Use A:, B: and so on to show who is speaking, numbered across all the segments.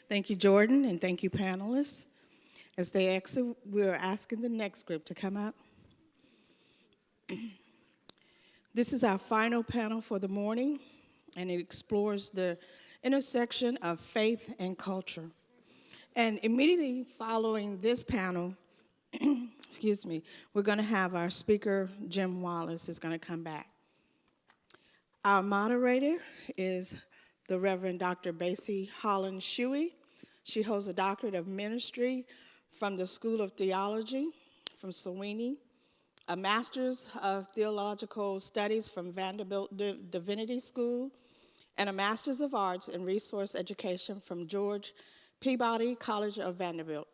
A: Thank you, Jordan, and thank you, panelists. As they exit, we're asking the next group to come up. This is our final panel for the morning, and it explores the intersection of faith and culture. And immediately following this panel, excuse me, we're going to have our speaker, Jim Wallace, is going to come back. Our moderator is the Reverend Dr. Basie Holland Shuey. She holds a doctorate of ministry from the School of Theology from Sewanee, a master's of theological studies from Vanderbilt Divinity School, and a master's of arts in resource education from George Peabody College of Vanderbilt.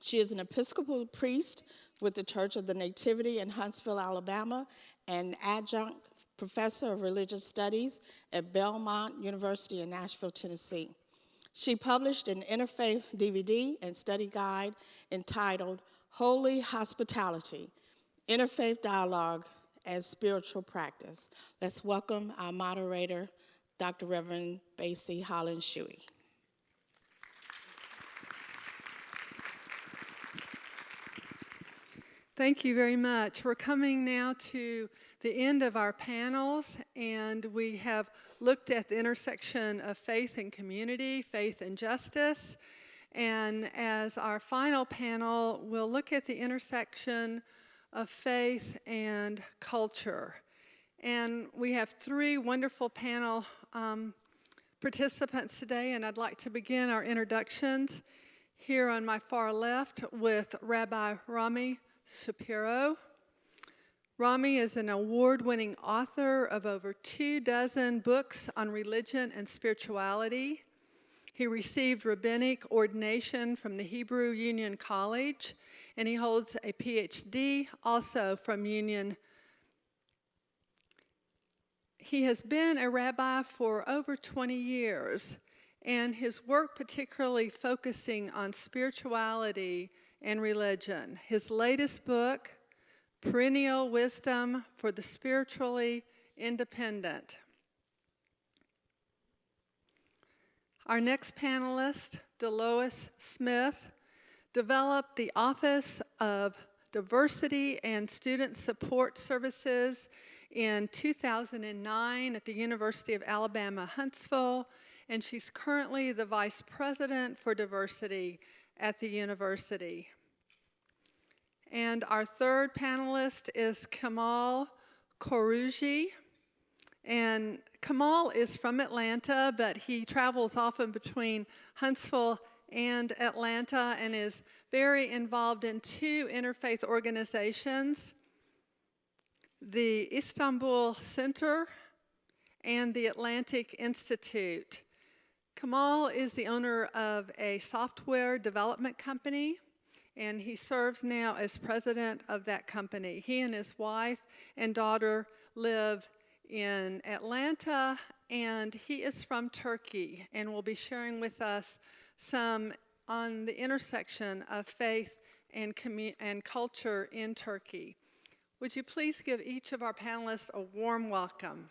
A: She is an Episcopal priest with the Church of the Nativity in Huntsville, Alabama, and adjunct professor of religious studies at Belmont University in Nashville, Tennessee. She published an Interfaith DVD and study guide entitled Holy Hospitality, Interfaith Dialogue as Spiritual Practice. Let's welcome our moderator, Dr. Reverend Basie Holland Shuey.
B: Thank you very much. We're coming now to the end of our panels, and we have looked at the intersection of faith and community, faith and justice. And as our final panel, we'll look at the intersection of faith and culture. And we have three wonderful panel participants today, and I'd like to begin our introductions here on my far left with Rabbi Rami Shapiro. Rami is an award-winning author of over 24 books on religion and spirituality. He received rabbinic ordination from the Hebrew Union College, and he holds a PhD also from Union. He has been a rabbi for over 20 years, and his work particularly focusing on spirituality and religion. His latest book, Perennial Wisdom for the Spiritually Independent. Our next panelist, Delois Smith, developed the Office of Diversity and Student Support Services in 2009 at the University of Alabama, Huntsville, and she's currently the Vice President for Diversity at the university. And our third panelist is Kamal Kourouji. And Kamal is from Atlanta, but he travels often between Huntsville and Atlanta and is very involved in two interfaith organizations, the Istanbul Center and the Atlantic Institute. Kamal is the owner of a software development company, and he serves now as president of that company. He and his wife and daughter live in Atlanta, and he is from Turkey and will be sharing with us some on the intersection of faith and culture in Turkey. Would you please give each of our panelists a warm welcome?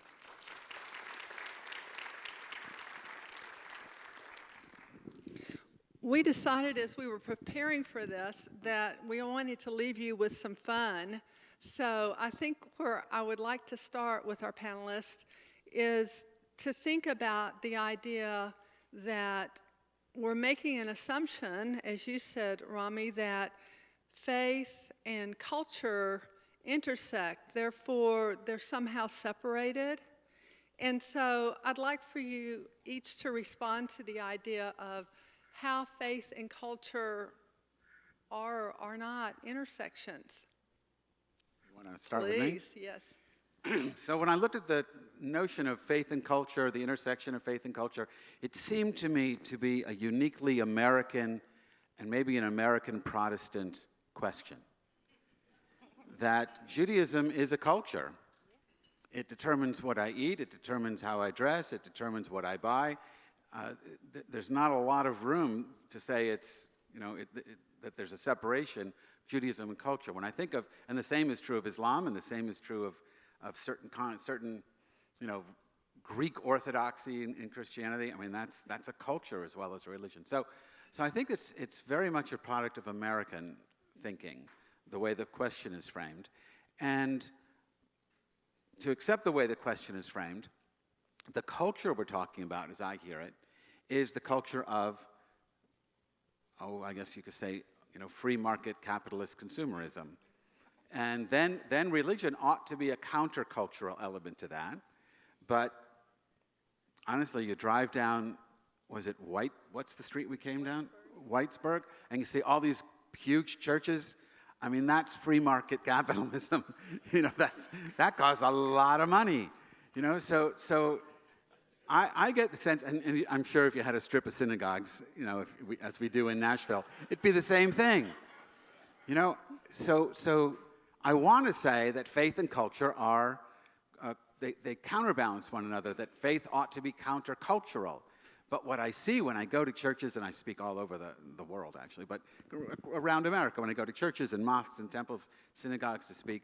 B: We decided as we were preparing for this that we wanted to leave you with some fun. So I think where I would like to start with our panelists is to think about the idea that we're making an assumption, as you said, Rami, that faith and culture intersect, therefore they're somehow separated. And so I'd like for you each to respond to the idea of how faith and culture are or are not intersections.
C: You want to start
B: Please,
C: with me?
B: yes.
C: So when I looked at the notion of faith and culture, the intersection of faith and culture, it seemed to me to be a uniquely American and maybe an American Protestant question. That Judaism is a culture. It determines what I eat, it determines how I dress, it determines what I buy. There's not a lot of room to say it's, that there's a separation, Judaism and culture. When I think of, and the same is true of Islam, and the same is true of certain Greek orthodoxy in Christianity. I mean, that's a culture as well as a religion. So I think it's very much a product of American thinking, the way the question is framed. And to accept the way the question is framed, the culture we're talking about, as I hear it, is the culture of, I guess you could say, free market capitalist consumerism. And then religion ought to be a countercultural element to that. But honestly, you drive down, what's the street we came down? Whitesburg, and you see all these huge churches. I mean, that's free market capitalism. That costs a lot of money. So I get the sense, and I'm sure if you had a strip of synagogues, as we do in Nashville, it'd be the same thing. So I want to say that faith and culture are, they counterbalance one another, that faith ought to be countercultural. But what I see when I go to churches, and I speak all over the world actually, but around America, when I go to churches and mosques and temples, synagogues to speak,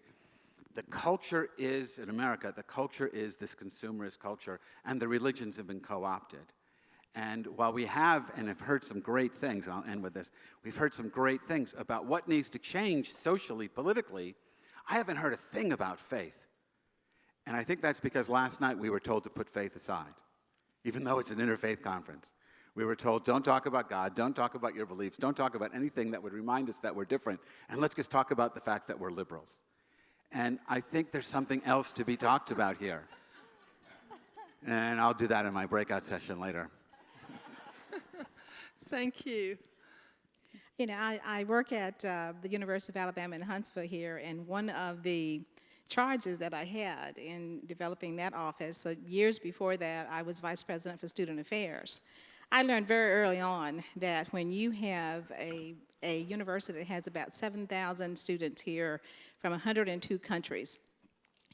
C: the culture is, in America, the culture is this consumerist culture, and the religions have been co-opted. And while we have, and have heard some great things, and I'll end with this, we've heard some great things about what needs to change socially, politically, I haven't heard a thing about faith. And I think that's because last night we were told to put faith aside, even though it's an interfaith conference. We were told, don't talk about God, don't talk about your beliefs, don't talk about anything that would remind us that we're different, and let's just talk about the fact that we're liberals. And I think there's something else to be talked about here. And I'll do that in my breakout session later.
B: Thank you.
D: I work at the University of Alabama in Huntsville here, and one of the charges that I had in developing that office, so years before that, I was vice president for student affairs. I learned very early on that when you have a university that has about 7,000 students here from 102 countries,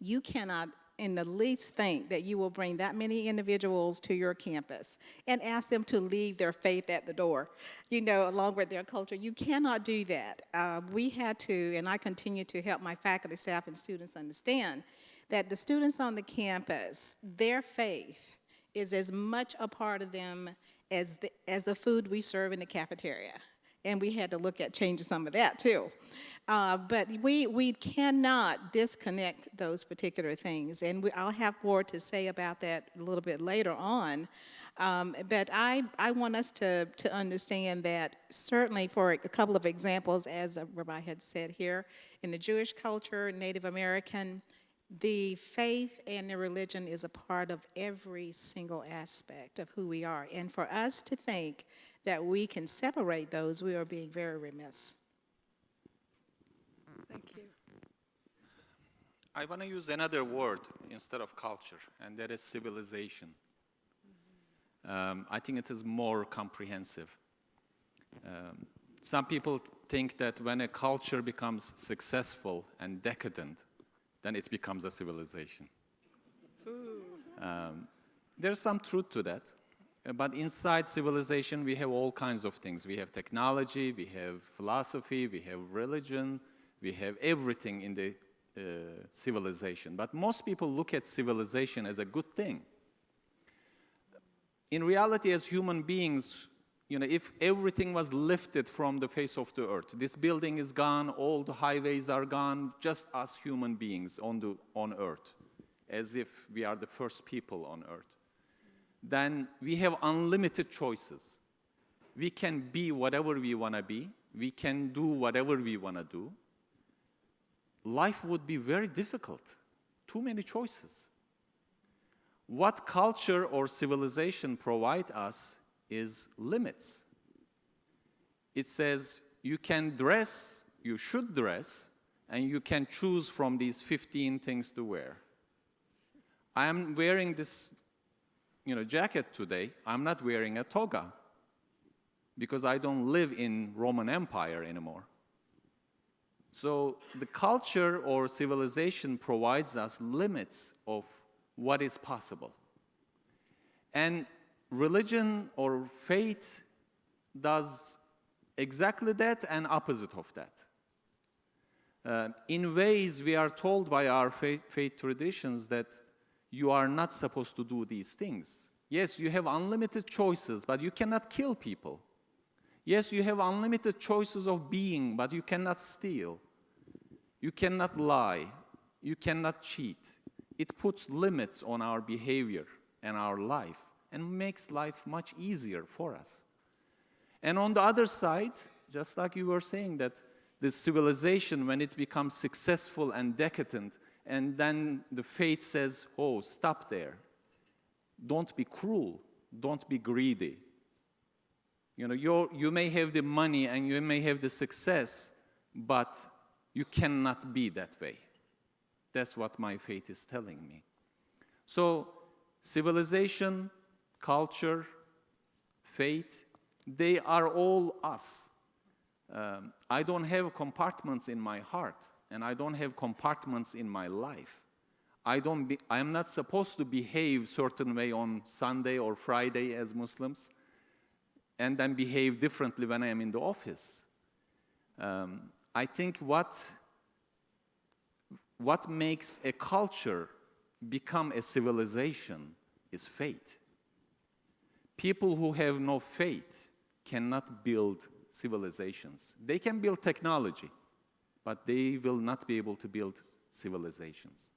D: you cannot in the least think that you will bring that many individuals to your campus and ask them to leave their faith at the door, along with their culture. You cannot do that. We had to, and I continue to help my faculty, staff, and students understand that the students on the campus, their faith is as much a part of them as the food we serve in the cafeteria. And we had to look at changing some of that too. But we cannot disconnect those particular things. And I'll have more to say about that a little bit later on. But I want us to understand that certainly for a couple of examples, as Rabbi had said here, in the Jewish culture, Native American, the faith and the religion is a part of every single aspect of who we are. And for us to think that we can separate those, we are being very remiss.
B: Thank you.
E: I want to use another word instead of culture, and that is civilization. I think it is more comprehensive. Some people think that when a culture becomes successful and decadent, then it becomes a civilization. There's some truth to that. But inside civilization, we have all kinds of things. We have technology, we have philosophy, we have religion, we have everything in the civilization. But most people look at civilization as a good thing. In reality, as human beings, if everything was lifted from the face of the earth, this building is gone, all the highways are gone, just us human beings on earth, as if we are the first people on earth, then we have unlimited choices. We can be whatever we want to be. We can do whatever we want to do. Life would be very difficult. Too many choices. What culture or civilization provide us is limits. It says you can dress, you should dress, and you can choose from these 15 things to wear. I am wearing this jacket today. I'm not wearing a toga because I don't live in Roman Empire anymore. So the culture or civilization provides us limits of what is possible. And religion or faith does exactly that and opposite of that. In ways, we are told by our faith traditions that you are not supposed to do these things. Yes, you have unlimited choices, but you cannot kill people. Yes, you have unlimited choices of being, but you cannot steal. You cannot lie. You cannot cheat. It puts limits on our behavior and our life and makes life much easier for us. And on the other side, just like you were saying, that the civilization, when it becomes successful and decadent, and then the faith says, oh, stop there. Don't be cruel. Don't be greedy. You know, you may have the money and you may have the success, but you cannot be that way. That's what my faith is telling me. So, civilization, culture, faith, they are all us. I don't have compartments in my heart, and I don't have compartments in my life. I am not supposed to behave certain way on Sunday or Friday as Muslims, and then behave differently when I am in the office. I think what makes a culture become a civilization is faith. People who have no faith cannot build civilizations. They can build technology, but they will not be able to build civilizations.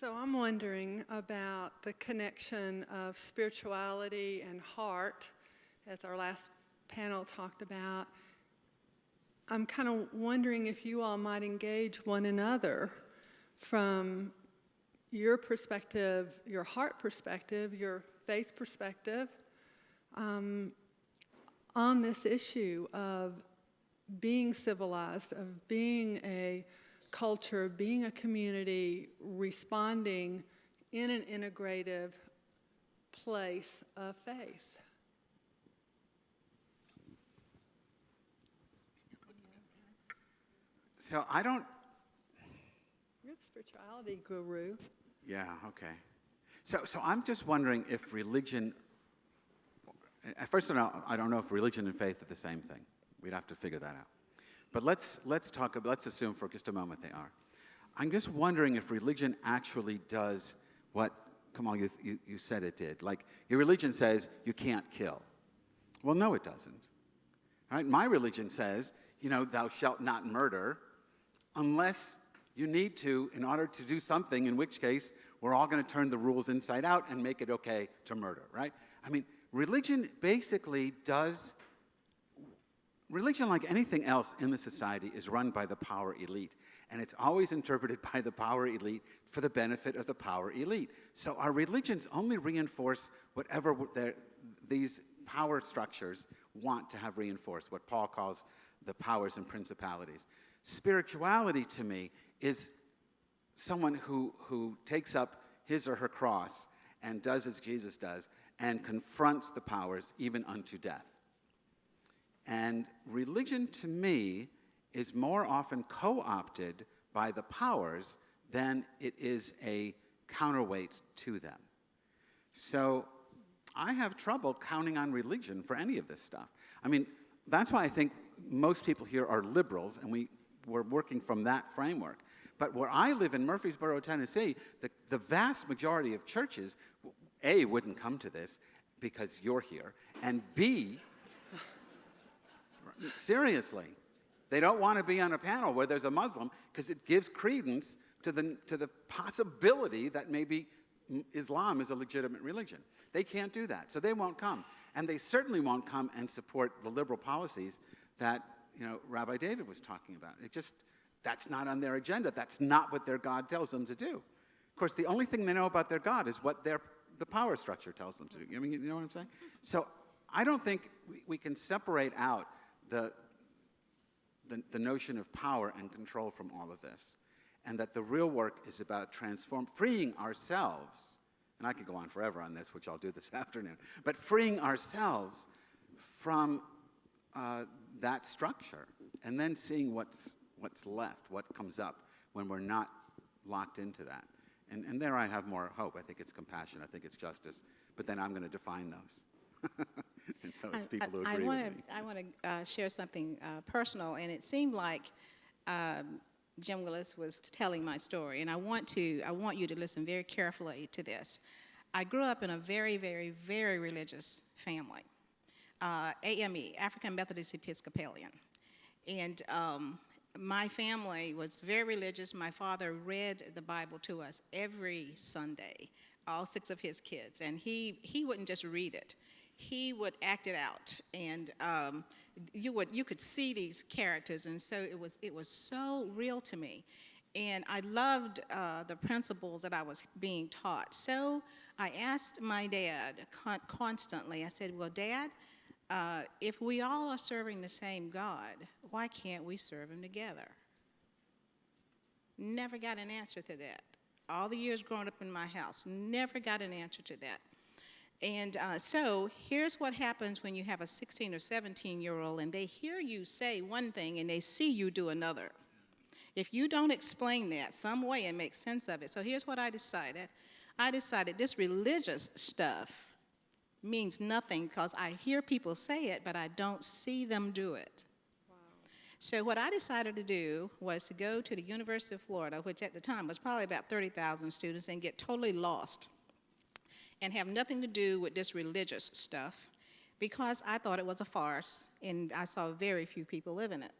B: So I'm wondering about the connection of spirituality and heart, as our last panel talked about. I'm kind of wondering if you all might engage one another from your perspective, your heart perspective, your faith perspective, on this issue of being civilized, of being a culture, being a community, responding in an integrative place of faith.
C: So I don't...
B: You're the spirituality guru.
C: Yeah, okay. So I'm just wondering if religion... First of all, I don't know if religion and faith are the same thing. We'd have to figure that out. But let's assume for just a moment they are. I'm just wondering if religion actually does what, Kamal, you said it did. Like, your religion says you can't kill. Well, no, it doesn't. All right? My religion says, thou shalt not murder unless you need to in order to do something, in which case we're all going to turn the rules inside out and make it okay to murder, right? I mean, religion basically does... Religion, like anything else in the society, is run by the power elite. And it's always interpreted by the power elite for the benefit of the power elite. So our religions only reinforce whatever these power structures want to have reinforced, what Paul calls the powers and principalities. Spirituality, to me, is someone who takes up his or her cross and does as Jesus does and confronts the powers even unto death. And religion, to me, is more often co-opted by the powers than it is a counterweight to them. So I have trouble counting on religion for any of this stuff. I mean, that's why I think most people here are liberals, and we're working from that framework. But where I live in Murfreesboro, Tennessee, the vast majority of churches, A, wouldn't come to this because you're here, and B, seriously, they don't want to be on a panel where there's a Muslim because it gives credence to the possibility that maybe Islam is a legitimate religion. They can't do that, so they won't come. And they certainly won't come and support the liberal policies that Rabbi David was talking about. That's not on their agenda. That's not what their God tells them to do. Of course, the only thing they know about their God is what the power structure tells them to do. You know what I'm saying? So I don't think we can separate out the notion of power and control from all of this, and that the real work is about freeing ourselves, and I could go on forever on this, which I'll do this afternoon, but freeing ourselves from that structure, and then seeing what's left, what comes up when we're not locked into that. And there I have more hope. I think it's compassion. I think it's justice. But then I'm going to define those. And so it's people who agree with me.
D: I want to share something personal, and it seemed like Jim Willis was telling my story, and I want you to listen very carefully to this. I grew up in a very, very, very religious family, AME, African Methodist Episcopalian, and my family was very religious. My father read the Bible to us every Sunday, all 6 of his kids, and he wouldn't just read it. He would act it out, and you could see these characters, and so it was so real to me, and I loved the principles that I was being taught. So I asked my dad constantly. I said, "Well, Dad, if we all are serving the same God, why can't we serve Him together?" Never got an answer to that. All the years growing up in my house, never got an answer to that. And so here's what happens when you have a 16 or 17-year-old and they hear you say one thing and they see you do another. If you don't explain that some way and make sense of it. So here's what I decided. I decided this religious stuff means nothing because I hear people say it, but I don't see them do it. Wow. So what I decided to do was to go to the University of Florida, which at the time was probably about 30,000 students, and get totally lost and have nothing to do with this religious stuff because I thought it was a farce and I saw very few people live in it.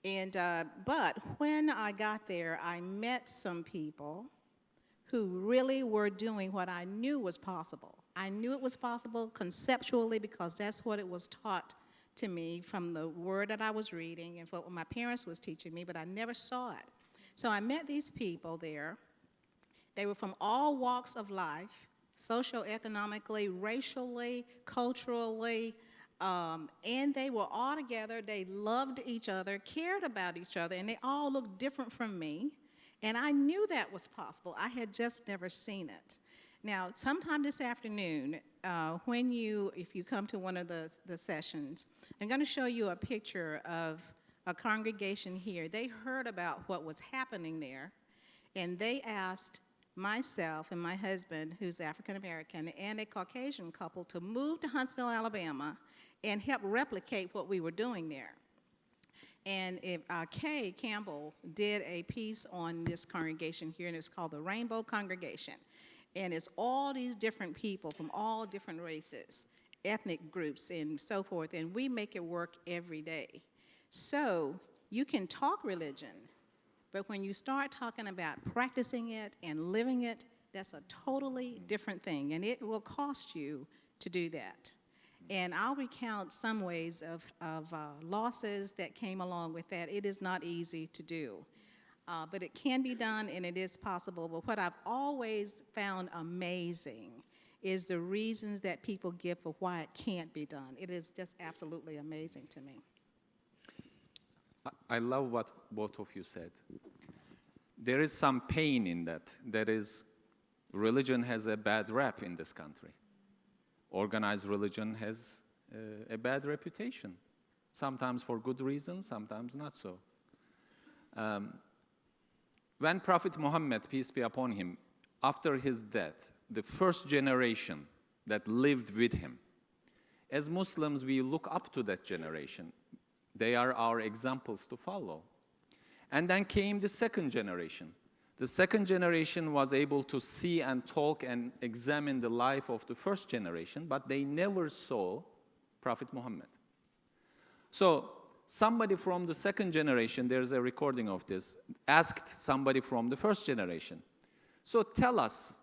D: And but when I got there, I met some people who really were doing what I knew was possible. I knew it was possible conceptually because that's what it was taught to me from the word that I was reading and what my parents was teaching me, but I never saw it. So I met these people there. They were from all walks of life, socioeconomically, racially, culturally, and they were all together. They loved each other, cared about each other, and they all looked different from me. And I knew that was possible. I had just never seen it. Now, sometime this afternoon, if you come to one of the sessions, I'm going to show you a picture of a congregation here. They heard about what was happening there, and they asked myself and my husband, who's African American, and a Caucasian couple to move to Huntsville, Alabama, and help replicate what we were doing there. And Kay Campbell did a piece on this congregation here, and it's called the Rainbow Congregation. And it's all these different people from all different races, ethnic groups, and so forth, and we make it work every day. So you can talk religion, but when you start talking about practicing it and living it, that's a totally different thing, and it will cost you to do that. And I'll recount some ways of losses that came along with that. It is not easy to do, but it can be done and it is possible. But what I've always found amazing is the reasons that people give for why it can't be done. It is just absolutely amazing to me.
E: I love what both of you said. There is some pain in that. That is, religion has a bad rap in this country. Organized religion has a bad reputation, sometimes for good reasons, sometimes not so. When Prophet Muhammad, peace be upon him, after his death, the first generation that lived with him, as Muslims, we look up to that generation. They are our examples to follow. And then came the second generation. The second generation was able to see and talk and examine the life of the first generation, but they never saw Prophet Muhammad. So somebody from the second generation, there's a recording of this, asked somebody from the first generation, so tell us,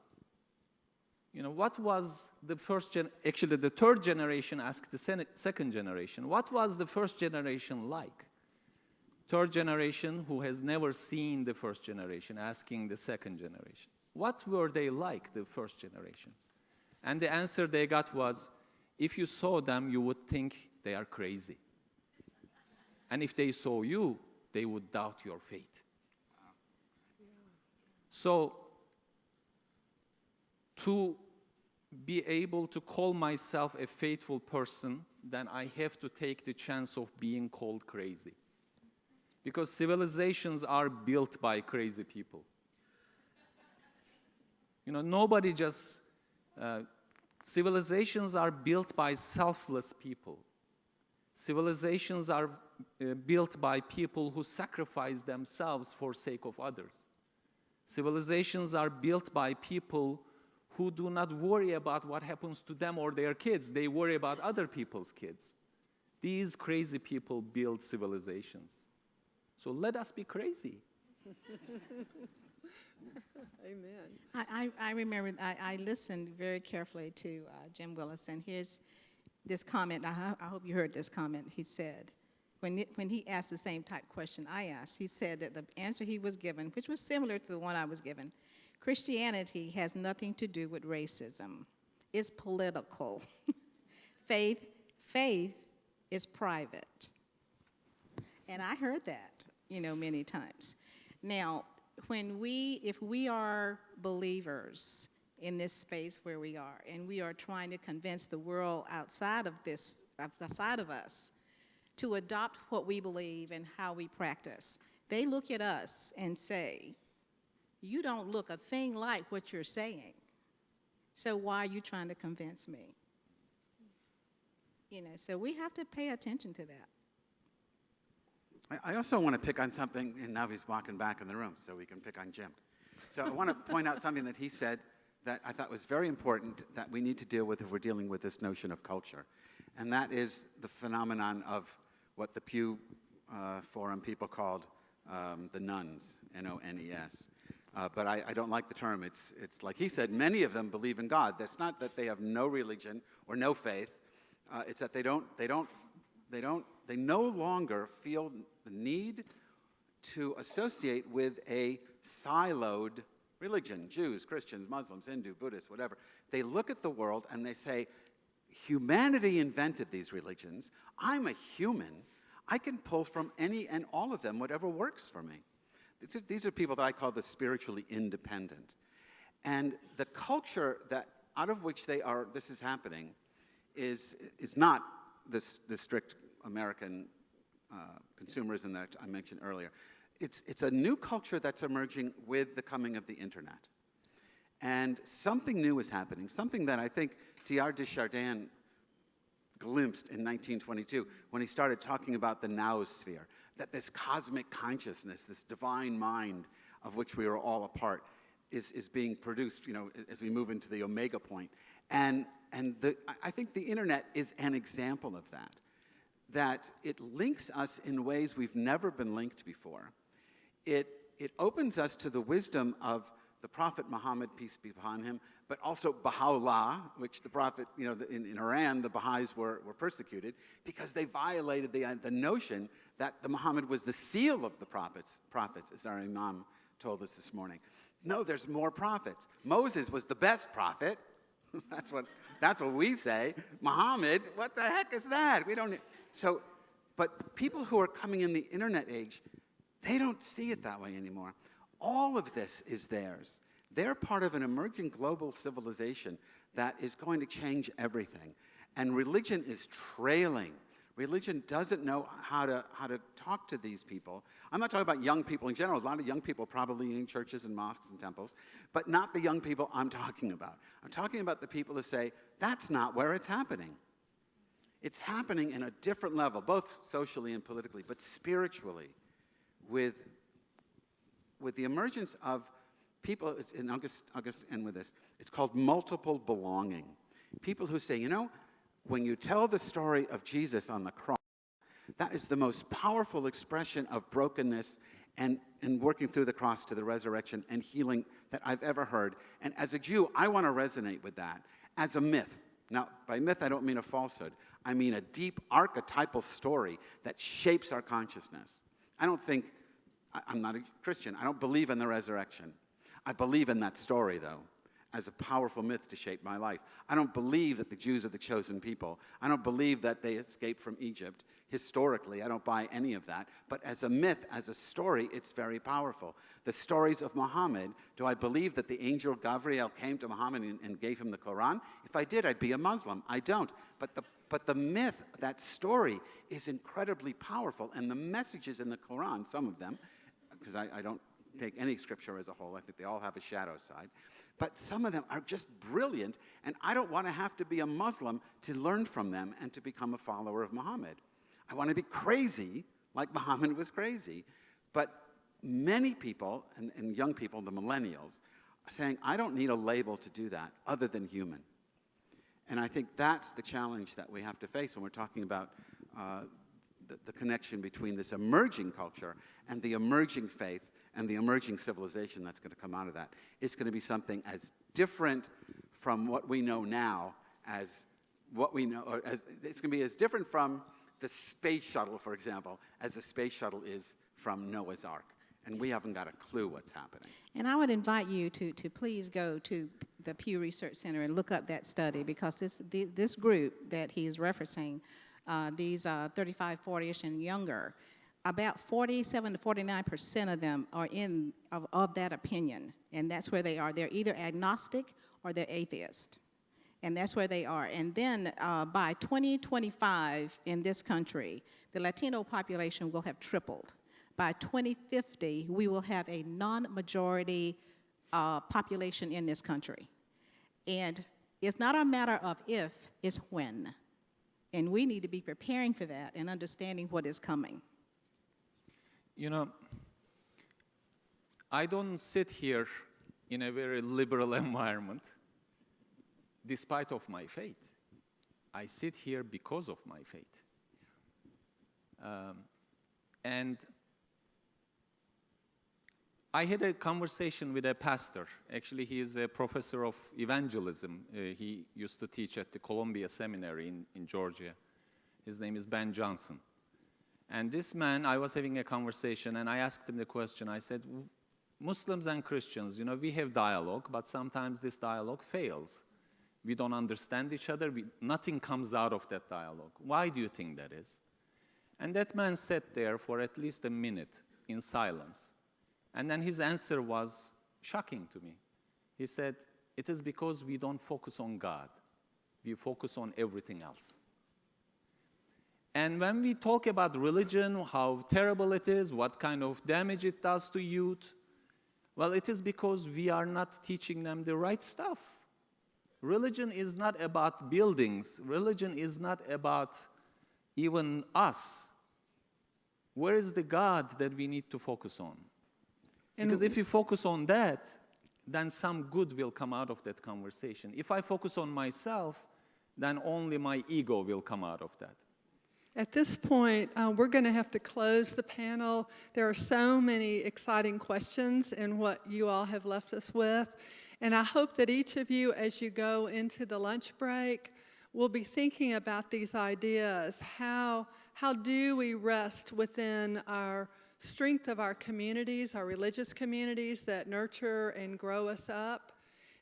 E: what was the actually the third generation asked the second generation, what was the first generation like? Third generation, who has never seen the first generation, asking the second generation, what were they like, the first generation? And the answer they got was, if you saw them, you would think they are crazy. And if they saw you, they would doubt your faith. So, to be able to call myself a faithful person, then I have to take the chance of being called crazy. Because civilizations are built by crazy people. Nobody civilizations are built by selfless people. Civilizations are built by people who sacrifice themselves for sake of others. Civilizations are built by people who do not worry about what happens to them or their kids. They worry about other people's kids. These crazy people build civilizations. So let us be crazy.
B: Amen.
D: I remember, I listened very carefully to Jim Willis, and here's this comment. I hope you heard this comment. He said, when he asked the same type question I asked, he said that the answer he was given, which was similar to the one I was given, Christianity has nothing to do with racism. It's political. Faith is private. And I heard that, many times. Now, if we are believers in this space where we are, and we are trying to convince the world outside of us to adopt what we believe and how we practice, they look at us and say, you don't look a thing like what you're saying. So why are you trying to convince me? So we have to pay attention to that.
C: I also want to pick on something, and now he's walking back in the room, so we can pick on Jim. So I want to point out something that he said that I thought was very important that we need to deal with if we're dealing with this notion of culture. And that is the phenomenon of what the Pew Forum people called the nuns, N-O-N-E-S. But I don't like the term. It's like he said, many of them believe in God. That's not that they have no religion or no faith. It's that they no longer feel the need to associate with a siloed religion, Jews, Christians, Muslims, Hindu, Buddhists, whatever. They look at the world and they say, humanity invented these religions. I'm a human. I can pull from any and all of them, whatever works for me. These are people that I call the spiritually independent. And the culture that out of which this is happening is not the strict American consumerism that I mentioned earlier. It's a new culture that's emerging with the coming of the internet. And something new is happening, something that I think Teilhard de Chardin glimpsed in 1922 when he started talking about the noosphere, that this cosmic consciousness, this divine mind of which we are all a part, is being produced, as we move into the omega point. And I think the internet is an example of that it links us in ways we've never been linked before. It opens us to the wisdom of the Prophet Muhammad, peace be upon him, but also Baha'u'llah, which the Prophet, in Iran, the Baha'is were persecuted because they violated the notion that the Muhammad was the seal of the prophets, as our Imam told us this morning. No, there's more prophets. Moses was the best prophet. That's what we say. Muhammad, what the heck is that? We don't. So, but people who are coming in the internet age, they don't see it that way anymore. All of this is theirs. They're part of an emerging global civilization that is going to change everything. And religion is trailing. Religion doesn't know how to talk to these people. I'm not talking about young people in general. A lot of young people probably in churches and mosques and temples, but not the young people I'm talking about. I'm talking about the people who say, that's not where it's happening. It's happening in a different level, both socially and politically, but spiritually, with the emergence of people, and I'll just end with this, it's called multiple belonging. People who say, when you tell the story of Jesus on the cross, that is the most powerful expression of brokenness and working through the cross to the resurrection and healing that I've ever heard. And as a Jew, I want to resonate with that as a myth. Now, by myth, I don't mean a falsehood. I mean a deep archetypal story that shapes our consciousness. I'm not a Christian. I don't believe in the resurrection. I believe in that story, though, as a powerful myth to shape my life. I don't believe that the Jews are the chosen people. I don't believe that they escaped from Egypt. Historically, I don't buy any of that. But as a myth, as a story, it's very powerful. The stories of Muhammad, do I believe that the angel Gabriel came to Muhammad and gave him the Quran? If I did, I'd be a Muslim. I don't. But the myth, that story, is incredibly powerful. And the messages in the Quran, some of them, because I don't take any scripture as a whole. I think they all have a shadow side. But some of them are just brilliant, and I don't want to have to be a Muslim to learn from them and to become a follower of Muhammad. I want to be crazy like Muhammad was crazy. But many people, and young people, the millennials, are saying, I don't need a label to do that other than human. And I think that's the challenge that we have to face when we're talking about the connection between this emerging culture and the emerging faith and the emerging civilization that's going to come out of that. It's going to be something as different from what we know now as what we know, or as, it's going to be as different from the space shuttle, for example, as the space shuttle is from Noah's Ark. And we haven't got a clue what's happening.
D: And I would invite you to please go to the Pew Research Center and look up that study, because this group that he's referencing, these 35, 40-ish and younger, about 47 to 49% of them are of that opinion, and that's where they are. They're either agnostic or they're atheist, and that's where they are. And then by 2025 in this country, the Latino population will have tripled. By 2050, we will have a non-majority population in this country. And it's not a matter of if, it's when. And we need to be preparing for that and understanding what is coming.
E: You know, I don't sit here in a very liberal environment despite of my faith. I sit here because of my faith. And I had a conversation with a pastor. Actually, he is a professor of evangelism. He used to teach at the Columbia Seminary in Georgia. His name is Ben Johnson. And this man, I was having a conversation, and I asked him the question. I said, Muslims and Christians, you know, we have dialogue, but sometimes this dialogue fails. We don't understand each other. Nothing comes out of that dialogue. Why do you think that is? And that man sat there for at least a minute in silence. And then his answer was shocking to me. He said, it is because we don't focus on God. We focus on everything else. And when we talk about religion, how terrible it is, what kind of damage it does to youth, well, it is because we are not teaching them the right stuff. Religion is not about buildings. Religion is not about even us. Where is the God that we need to focus on? Because if you focus on that, then some good will come out of that conversation. If I focus on myself, then only my ego will come out of that.
B: At this point, we're going to have to close the panel. There are so many exciting questions in what you all have left us with. And I hope that each of you, as you go into the lunch break, will be thinking about these ideas. How do we rest within our strength of our communities, our religious communities that nurture and grow us up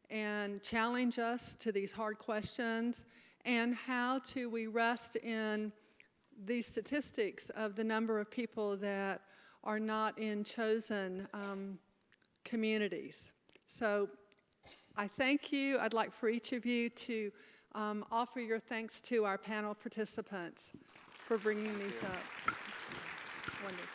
B: and challenge us to these hard questions? And how do we rest in these statistics of the number of people that are not in chosen communities? So I thank you. I'd like for each of you to offer your thanks to our panel participants for bringing these up. Wonderful.